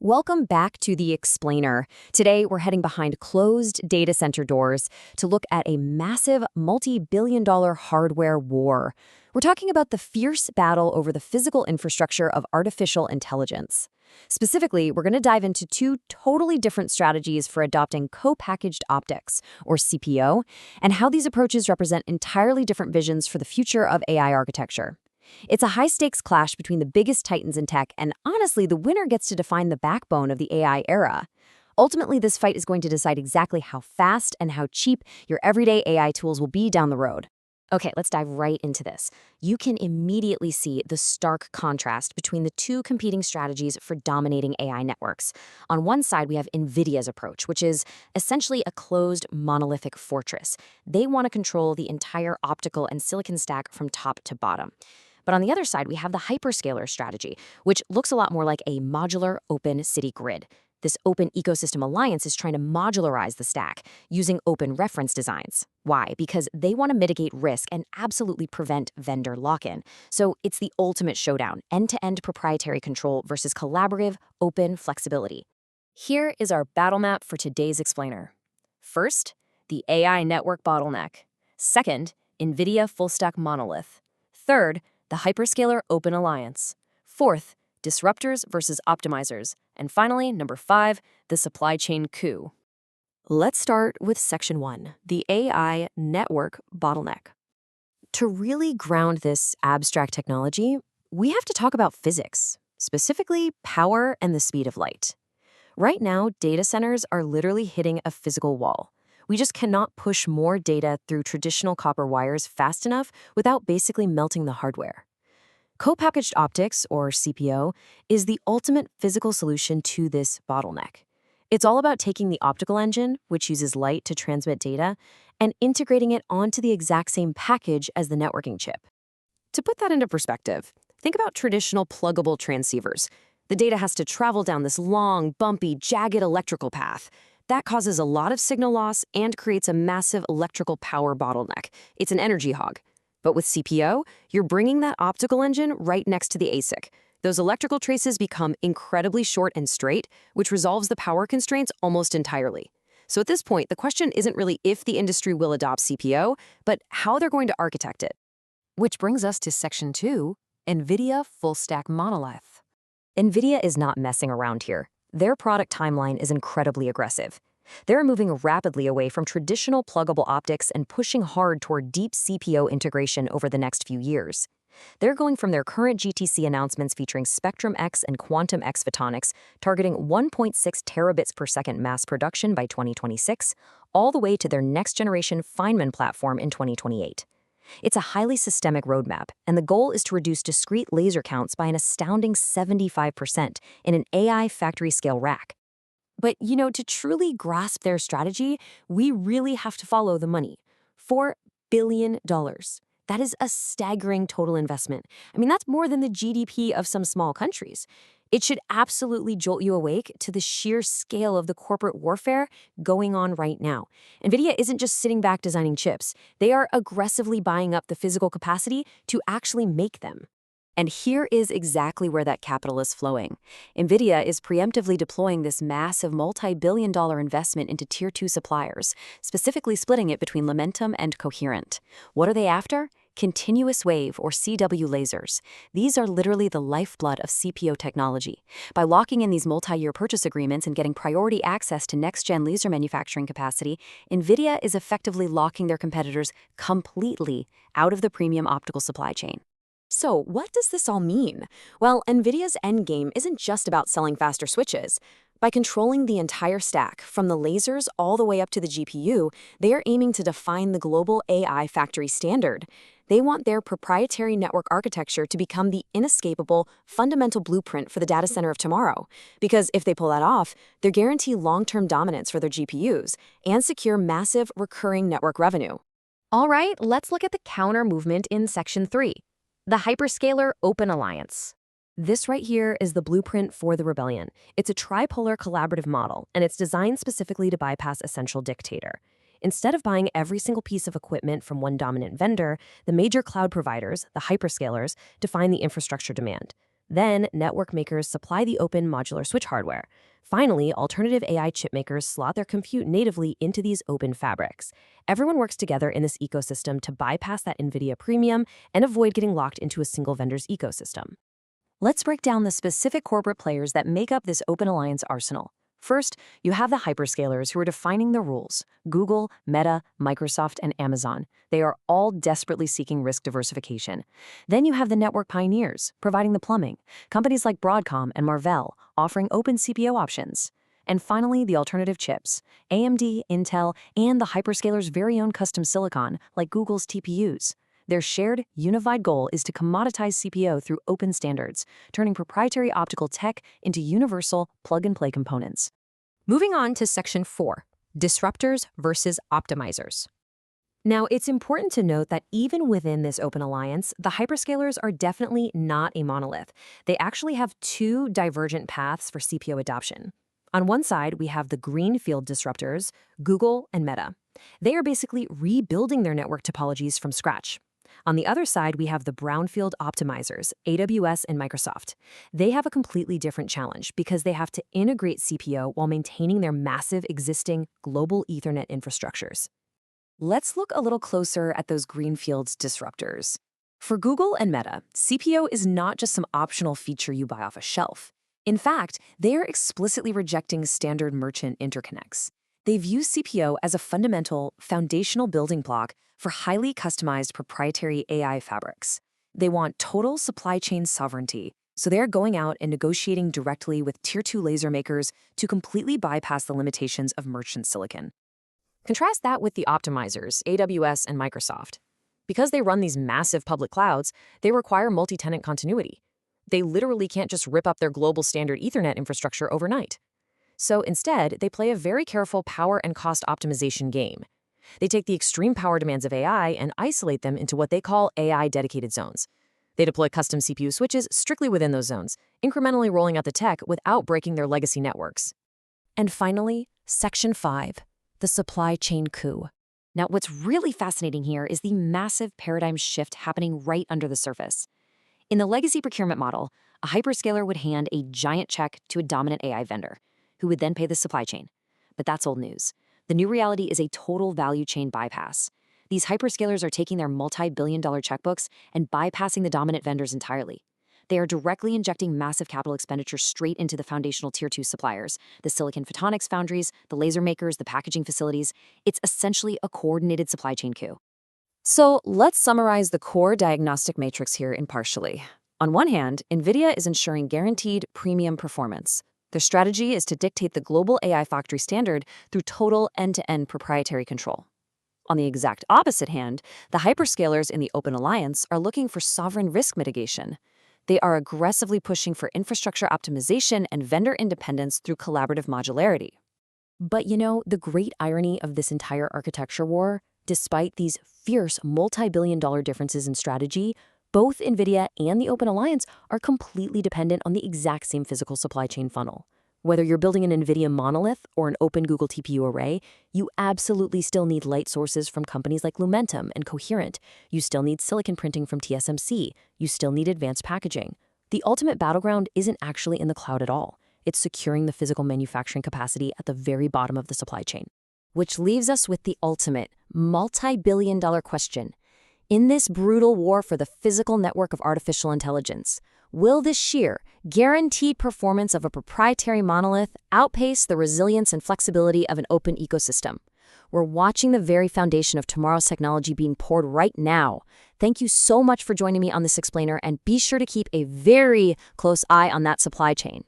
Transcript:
Welcome back to The Explainer. Today, we're heading behind closed data center doors to look at a massive multi-billion-dollar hardware war. We're talking about the fierce battle over the physical infrastructure of artificial intelligence. Specifically, we're going to dive into two totally different strategies for adopting co-packaged optics, or CPO, and how these approaches represent entirely different visions for the future of AI architecture. It's a high-stakes clash between the biggest titans in tech, and honestly, the winner gets to define the backbone of the AI era. Ultimately, this fight is going to decide exactly how fast and how cheap your everyday AI tools will be down the road. Okay, let's dive right into this. You can immediately see the stark contrast between the two competing strategies for dominating AI networks. On one side, we have NVIDIA's approach, which is essentially a closed, monolithic fortress. They want to control the entire optical and silicon stack from top to bottom. But on the other side, we have the hyperscaler strategy, which looks a lot more like a modular open city grid. This open ecosystem alliance is trying to modularize the stack using open reference designs. Why? Because they want to mitigate risk and absolutely prevent vendor lock-in. So it's the ultimate showdown, end-to-end proprietary control versus collaborative, open flexibility. Here is our battle map for today's explainer. First, the AI network bottleneck. Second, NVIDIA full-stack monolith. Third, the hyperscaler open alliance. Fourth, disruptors versus optimizers. And finally, number 5, the supply chain coup. Let's start with section 1, the AI network bottleneck. To really ground this abstract technology, we have to talk about physics, specifically power and the speed of light. Right now, data centers are literally hitting a physical wall. We just cannot push more data through traditional copper wires fast enough without basically melting the hardware. Co-packaged optics, or CPO, is the ultimate physical solution to this bottleneck. It's all about taking the optical engine, which uses light to transmit data, and integrating it onto the exact same package as the networking chip. To put that into perspective, think about traditional pluggable transceivers. The data has to travel down this long, bumpy, jagged electrical path. That causes a lot of signal loss and creates a massive electrical power bottleneck. It's an energy hog. But with CPO, you're bringing that optical engine right next to the ASIC. Those electrical traces become incredibly short and straight, which resolves the power constraints almost entirely. So at this point, the question isn't really if the industry will adopt CPO, but how they're going to architect it. Which brings us to section 2, NVIDIA full-stack monolith. NVIDIA is not messing around here. Their product timeline is incredibly aggressive. They're moving rapidly away from traditional pluggable optics and pushing hard toward deep CPO integration over the next few years. They're going from their current GTC announcements featuring Spectrum-X and Quantum-X photonics, targeting 1.6 terabits per second mass production by 2026, all the way to their next-generation Feynman platform in 2028. It's a highly systemic roadmap, and the goal is to reduce discrete laser counts by an astounding 75% in an AI factory-scale rack. But, to truly grasp their strategy, we really have to follow the money. $4 billion. That is a staggering total investment. That's more than the GDP of some small countries. It should absolutely jolt you awake to the sheer scale of the corporate warfare going on right now. NVIDIA isn't just sitting back designing chips. They are aggressively buying up the physical capacity to actually make them. And here is exactly where that capital is flowing. NVIDIA is preemptively deploying this massive multi-billion-dollar investment into Tier 2 suppliers, specifically splitting it between Lumentum and Coherent. What are they after? Continuous wave, or CW lasers. These are literally the lifeblood of CPO technology. By locking in these multi-year purchase agreements and getting priority access to next-gen laser manufacturing capacity, NVIDIA is effectively locking their competitors completely out of the premium optical supply chain. So, what does this all mean? Well, NVIDIA's endgame isn't just about selling faster switches. By controlling the entire stack, from the lasers all the way up to the GPU, they are aiming to define the global AI factory standard. They want their proprietary network architecture to become the inescapable, fundamental blueprint for the data center of tomorrow. Because if they pull that off, they guarantee long-term dominance for their GPUs and secure massive, recurring network revenue. All right, let's look at the counter movement in Section 3. The Hyperscaler Open Alliance. This right here is the blueprint for the rebellion. It's a tripolar collaborative model, and it's designed specifically to bypass a central dictator. Instead of buying every single piece of equipment from one dominant vendor, the major cloud providers, the hyperscalers, define the infrastructure demand. Then, network makers supply the open modular switch hardware. Finally, alternative AI chip makers slot their compute natively into these open fabrics. Everyone works together in this ecosystem to bypass that NVIDIA premium and avoid getting locked into a single vendor's ecosystem. Let's break down the specific corporate players that make up this open alliance arsenal. First, you have the hyperscalers who are defining the rules. Google, Meta, Microsoft, and Amazon. They are all desperately seeking risk diversification. Then you have the network pioneers, providing the plumbing. Companies like Broadcom and Marvell, offering open CPO options. And finally, the alternative chips. AMD, Intel, and the hyperscalers' very own custom silicon, like Google's TPUs. Their shared, unified goal is to commoditize CPO through open standards, turning proprietary optical tech into universal, plug-and-play components. Moving on to Section 4, Disruptors versus Optimizers. Now, it's important to note that even within this open alliance, the hyperscalers are definitely not a monolith. They actually have two divergent paths for CPO adoption. On one side, we have the greenfield disruptors, Google and Meta. They are basically rebuilding their network topologies from scratch. On the other side, we have the brownfield optimizers, AWS and Microsoft. They have a completely different challenge because they have to integrate CPO while maintaining their massive existing global Ethernet infrastructures. Let's look a little closer at those greenfield disruptors. For Google and Meta, CPO is not just some optional feature you buy off a shelf. In fact, they are explicitly rejecting standard merchant interconnects. They view CPO as a fundamental, foundational building block for highly customized proprietary AI fabrics. They want total supply chain sovereignty, so they're going out and negotiating directly with Tier 2 laser makers to completely bypass the limitations of merchant silicon. Contrast that with the optimizers, AWS and Microsoft. Because they run these massive public clouds, they require multi-tenant continuity. They literally can't just rip up their global standard Ethernet infrastructure overnight. So instead, they play a very careful power and cost optimization game. They take the extreme power demands of AI and isolate them into what they call AI-dedicated zones. They deploy custom CPU switches strictly within those zones, incrementally rolling out the tech without breaking their legacy networks. And finally, Section 5, the supply chain coup. Now, what's really fascinating here is the massive paradigm shift happening right under the surface. In the legacy procurement model, a hyperscaler would hand a giant check to a dominant AI vendor, who would then pay the supply chain. But that's old news. The new reality is a total value chain bypass. These hyperscalers are taking their multi-billion-dollar checkbooks and bypassing the dominant vendors entirely. They are directly injecting massive capital expenditure straight into the foundational Tier 2 suppliers, the Silicon Photonics foundries, the laser makers, the packaging facilities. It's essentially a coordinated supply chain coup. So let's summarize the core diagnostic matrix here impartially. On one hand, NVIDIA is ensuring guaranteed premium performance. Their strategy is to dictate the global AI factory standard through total end-to-end proprietary control. On the exact opposite hand, the hyperscalers in the Open Alliance are looking for sovereign risk mitigation. They are aggressively pushing for infrastructure optimization and vendor independence through collaborative modularity. But the great irony of this entire architecture war, despite these fierce multi-billion-dollar differences in strategy, both NVIDIA and the Open Alliance are completely dependent on the exact same physical supply chain funnel. Whether you're building an NVIDIA monolith or an open Google TPU array, you absolutely still need light sources from companies like Lumentum and Coherent. You still need silicon printing from TSMC. You still need advanced packaging. The ultimate battleground isn't actually in the cloud at all. It's securing the physical manufacturing capacity at the very bottom of the supply chain. Which leaves us with the ultimate, multi-billion-dollar question. In this brutal war for the physical network of artificial intelligence, will the sheer, guaranteed performance of a proprietary monolith outpace the resilience and flexibility of an open ecosystem? We're watching the very foundation of tomorrow's technology being poured right now. Thank you so much for joining me on this explainer, and be sure to keep a very close eye on that supply chain.